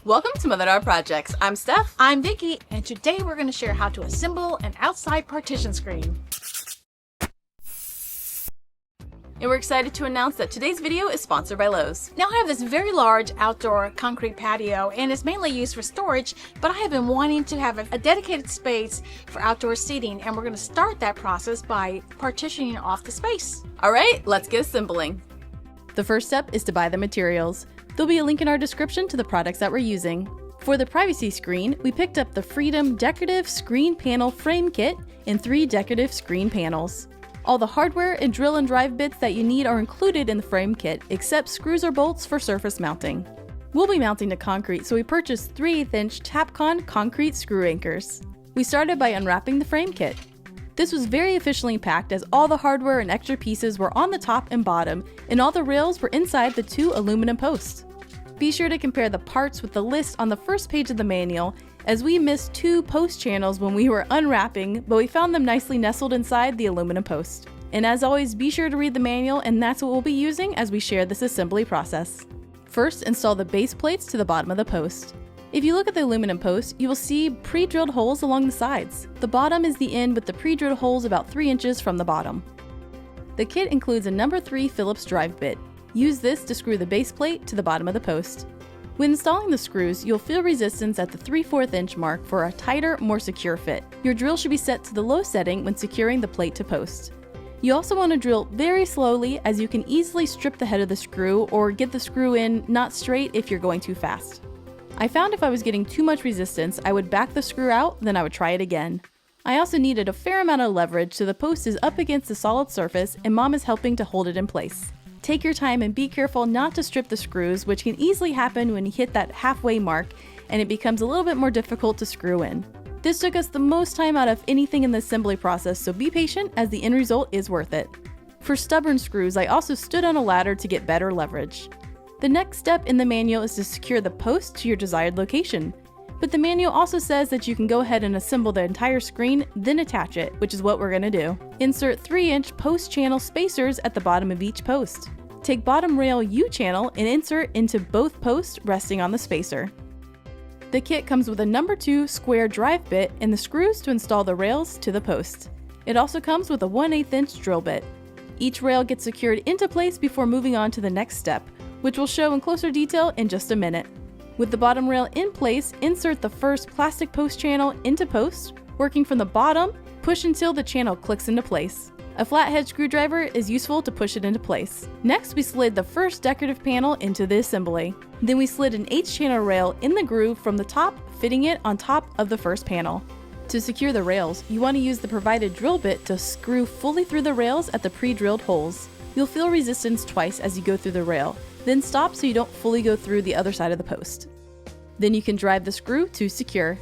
Welcome to Mother Daughter Projects. I'm Steph. I'm Vicky, and today we're going to share how to assemble an outside partition screen. And we're excited to announce that today's video is sponsored by Lowe's. Now I have this very large outdoor concrete patio, and it's mainly used for storage, but I have been wanting to have a dedicated space for outdoor seating, and we're going to start that process by partitioning off the space. All right, let's get assembling. The first step is to buy the materials. There'll be a link in our description to the products that we're using. For the privacy screen, we picked up the Freedom Decorative Screen Panel Frame Kit and 3 decorative screen panels. All the hardware and drill and drive bits that you need are included in the frame kit, except screws or bolts for surface mounting. We'll be mounting to concrete, so we purchased 3/8" Tapcon concrete screw anchors. We started by unwrapping the frame kit. This was very efficiently packed as all the hardware and extra pieces were on the top and bottom, and all the rails were inside the 2 aluminum posts. Be sure to compare the parts with the list on the first page of the manual, as we missed 2 post channels when we were unwrapping, but we found them nicely nestled inside the aluminum post. And as always, be sure to read the manual, and that's what we'll be using as we share this assembly process. First, install the base plates to the bottom of the post. If you look at the aluminum post, you will see pre-drilled holes along the sides. The bottom is the end with the pre-drilled holes about 3 inches from the bottom. The kit includes a number 3 Phillips drive bit. Use this to screw the base plate to the bottom of the post. When installing the screws, you'll feel resistance at the 3/4 inch mark for a tighter, more secure fit. Your drill should be set to the low setting when securing the plate to post. You also want to drill very slowly, as you can easily strip the head of the screw or get the screw in not straight if you're going too fast. I found if I was getting too much resistance, I would back the screw out, then I would try it again. I also needed a fair amount of leverage, so the post is up against the solid surface and Mom is helping to hold it in place. Take your time and be careful not to strip the screws, which can easily happen when you hit that halfway mark and it becomes a little bit more difficult to screw in. This took us the most time out of anything in the assembly process, so be patient as the end result is worth it. For stubborn screws, I also stood on a ladder to get better leverage. The next step in the manual is to secure the post to your desired location. But the manual also says that you can go ahead and assemble the entire screen, then attach it, which is what we're going to do. Insert 3-inch post channel spacers at the bottom of each post. Take bottom rail U-channel and insert into both posts resting on the spacer. The kit comes with a number 2 square drive bit and the screws to install the rails to the post. It also comes with a 1/8 inch drill bit. Each rail gets secured into place before moving on to the next step, which we'll show in closer detail in just a minute. With the bottom rail in place, insert the first plastic post channel into post. Working from the bottom, push until the channel clicks into place. A flathead screwdriver is useful to push it into place. Next, we slid the first decorative panel into the assembly. Then we slid an H-channel rail in the groove from the top, fitting it on top of the first panel. To secure the rails, you want to use the provided drill bit to screw fully through the rails at the pre-drilled holes. You'll feel resistance twice as you go through the rail, then stop so you don't fully go through the other side of the post. Then you can drive the screw to secure.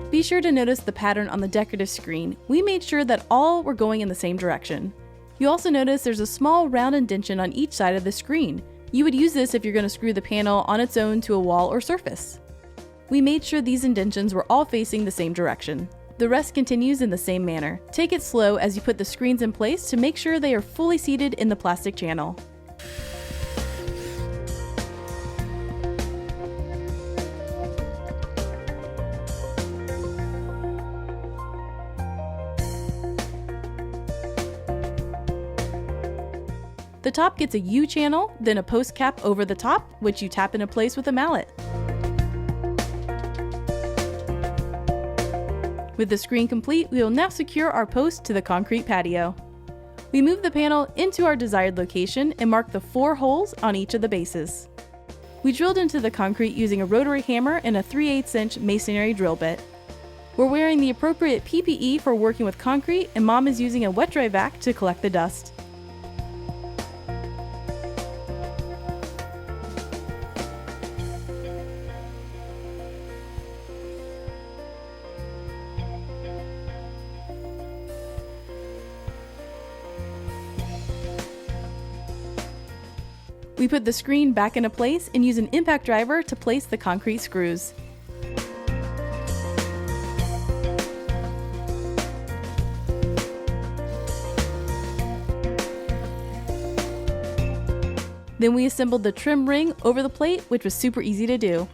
Be sure to notice the pattern on the decorative screen. We made sure that all were going in the same direction. You also notice there's a small round indentation on each side of the screen. You would use this if you're going to screw the panel on its own to a wall or surface. We made sure these indentions were all facing the same direction. The rest continues in the same manner. Take it slow as you put the screens in place to make sure they are fully seated in the plastic channel. The top gets a U-channel, then a post cap over the top, which you tap into place with a mallet. With the screen complete, we will now secure our post to the concrete patio. We move the panel into our desired location and mark the 4 holes on each of the bases. We drilled into the concrete using a rotary hammer and a 3/8 inch masonry drill bit. We're wearing the appropriate PPE for working with concrete, and Mom is using a wet dry vac to collect the dust. We put the screen back into place and use an impact driver to place the concrete screws. Then we assembled the trim ring over the plate, which was super easy to do.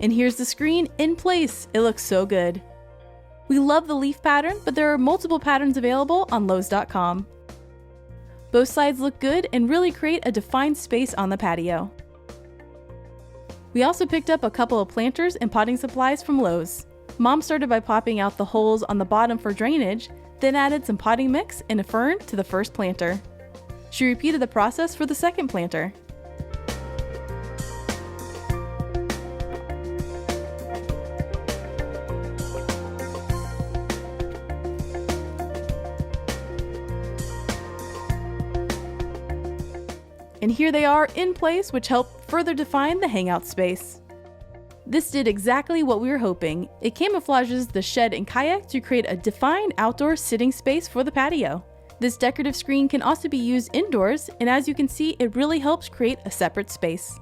And here's the screen in place. It looks so good. We love the leaf pattern, but there are multiple patterns available on Lowe's.com. Both sides look good and really create a defined space on the patio. We also picked up a couple of planters and potting supplies from Lowe's. Mom started by popping out the holes on the bottom for drainage, then added some potting mix and a fern to the first planter. She repeated the process for the second planter. And here they are in place, which helped further define the hangout space. This did exactly what we were hoping. It camouflages the shed and kayak to create a defined outdoor sitting space for the patio. This decorative screen can also be used indoors, and as you can see, it really helps create a separate space.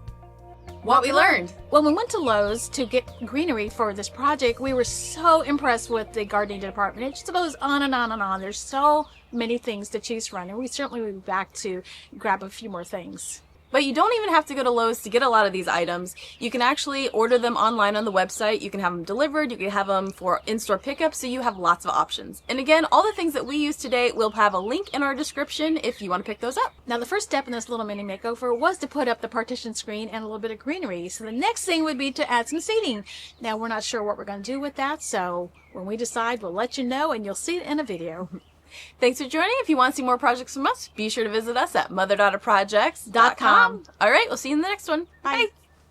What we learned. When we went to Lowe's to get greenery for this project, we were so impressed with the gardening department. It just goes on and on and on. There's so many things to choose from, and we certainly will be back to grab a few more things. But you don't even have to go to Lowe's to get a lot of these items. You can actually order them online on the website. You can have them delivered. You can have them for in-store pickup, so you have lots of options. And again, all the things that we use today, we'll have a link in our description if you want to pick those up. Now, the first step in this little mini makeover was to put up the partition screen and a little bit of greenery. So the next thing would be to add some seating. Now, we're not sure what we're going to do with that, so when we decide, we'll let you know, and you'll see it in a video. Thanks for joining. If you want to see more projects from us, be sure to visit us at mother.projects.com. All right, we'll see you in the next one. Bye. Bye.